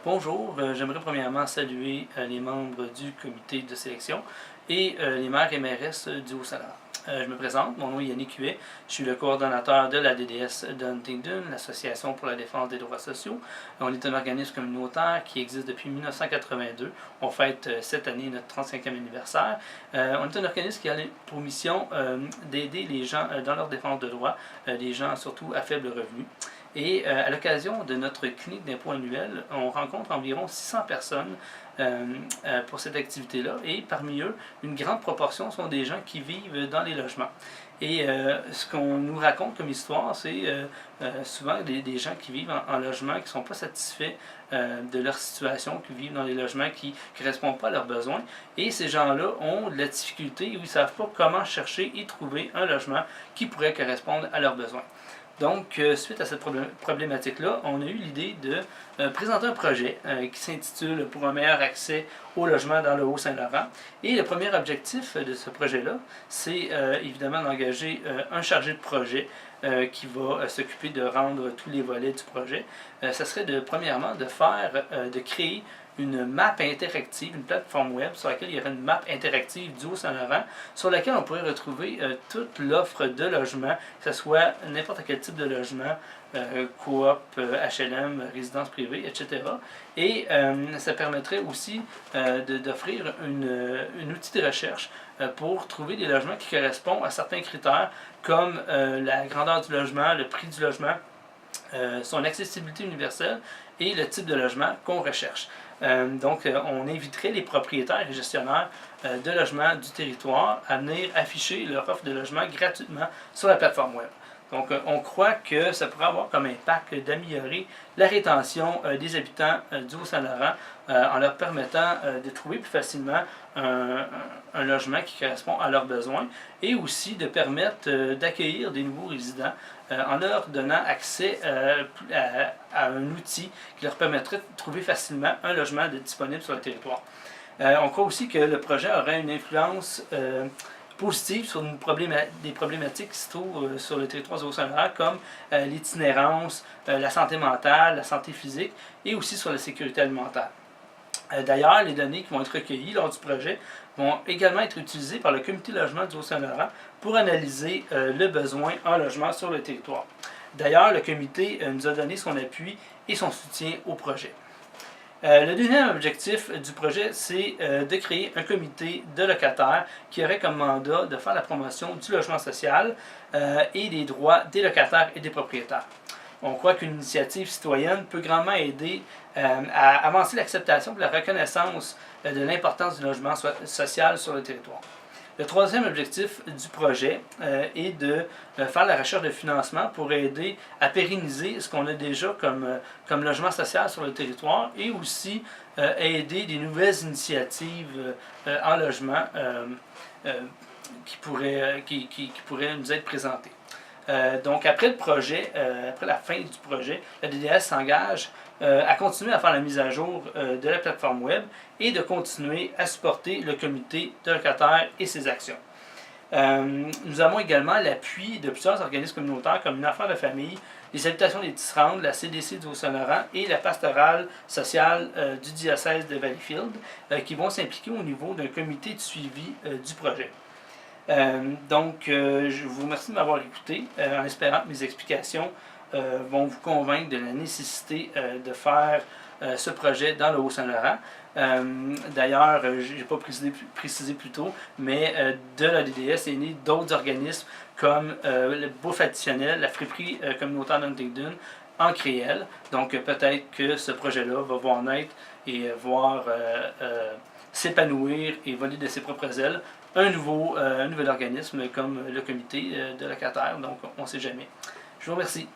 Bonjour, j'aimerais premièrement saluer les membres du comité de sélection et les maires et mairesses du Haut-Saint-Laurent. Je me présente, mon nom est Yannick Huet, je suis le coordonnateur de la DDS de Huntingdon, l'Association pour la défense des droits sociaux. On est un organisme communautaire qui existe depuis 1982. On fête cette année notre 35e anniversaire. On est un organisme qui a pour mission d'aider les gens dans leur défense de droits, les gens surtout à faible revenu. Et à l'occasion de notre clinique d'impôt annuelle, on rencontre environ 600 personnes pour cette activité-là. Et parmi eux, une grande proportion sont des gens qui vivent dans les logements. Et ce qu'on nous raconte comme histoire, c'est souvent des gens qui vivent en logement, qui ne sont pas satisfaits de leur situation, qui vivent dans des logements qui ne correspondent pas à leurs besoins. Et ces gens-là ont de la difficulté ou ils ne savent pas comment chercher et trouver un logement qui pourrait correspondre à leurs besoins. Donc, suite à cette problématique-là, on a eu l'idée de présenter un projet qui s'intitule « Pour un meilleur accès au logement dans le Haut-Saint-Laurent ». Et le premier objectif de ce projet-là, c'est évidemment d'engager un chargé de projet qui va s'occuper de rendre tous les volets du projet. Ça serait premièrement de créer une map interactive, une plateforme web sur laquelle il y aurait une map interactive du Haut-Saint-Laurent, sur laquelle on pourrait retrouver toute l'offre de logement, que ce soit n'importe quel type de logement, coop, HLM, résidence privée, etc. Et ça permettrait aussi d'offrir un outil de recherche pour trouver des logements qui correspondent à certains critères, comme la grandeur du logement, le prix du logement, son accessibilité universelle et le type de logement qu'on recherche. Donc, on inviterait les propriétaires et gestionnaires de logements du territoire à venir afficher leur offre de logement gratuitement sur la plateforme web. Donc, on croit que ça pourrait avoir comme impact d'améliorer la rétention des habitants du Haut-Saint-Laurent en leur permettant de trouver plus facilement un logement qui correspond à leurs besoins et aussi de permettre d'accueillir des nouveaux résidents en leur donnant accès à un outil qui leur permettrait de trouver facilement un logement disponible sur le territoire. On croit aussi que le projet aurait une influence positive sur des problématiques qui se trouvent sur le territoire du Haut-Saint-Laurent, comme l'itinérance, la santé mentale, la santé physique et aussi sur la sécurité alimentaire. D'ailleurs, les données qui vont être recueillies lors du projet vont également être utilisées par le comité logement du Haut-Saint-Laurent pour analyser le besoin en logement sur le territoire. D'ailleurs, le comité nous a donné son appui et son soutien au projet. Le deuxième objectif du projet, c'est de créer un comité de locataires qui aurait comme mandat de faire la promotion du logement social et des droits des locataires et des propriétaires. On croit qu'une initiative citoyenne peut grandement aider à avancer l'acceptation et la reconnaissance de l'importance du logement social sur le territoire. Le troisième objectif du projet est de faire la recherche de financement pour aider à pérenniser ce qu'on a déjà comme logement social sur le territoire et aussi aider des nouvelles initiatives en logement qui pourraient nous être présentées. Donc après le projet, après la fin du projet, la DDS s'engage à continuer à faire la mise à jour de la plateforme web et de continuer à supporter le comité de locataires et ses actions. Nous avons également l'appui de plusieurs organismes communautaires comme une affaire de famille, les habitations des Tisserandes, la CDC du Haut-Saint-Laurent et la pastorale sociale du diocèse de Valleyfield qui vont s'impliquer au niveau d'un comité de suivi du projet. Je vous remercie de m'avoir écouté en espérant que mes explications vont vous convaincre de la nécessité de faire ce projet dans le Haut-Saint-Laurent. D'ailleurs, je n'ai pas précisé plus tôt, mais de la DDS est né d'autres organismes comme le Bouffe additionnel, la friperie communautaire d'Huntingdon, en Créel. Donc peut-être que ce projet-là va voir naître et voir s'épanouir et voler de ses propres ailes un nouvel organisme comme le comité de locataires. Donc on ne sait jamais. Je vous remercie.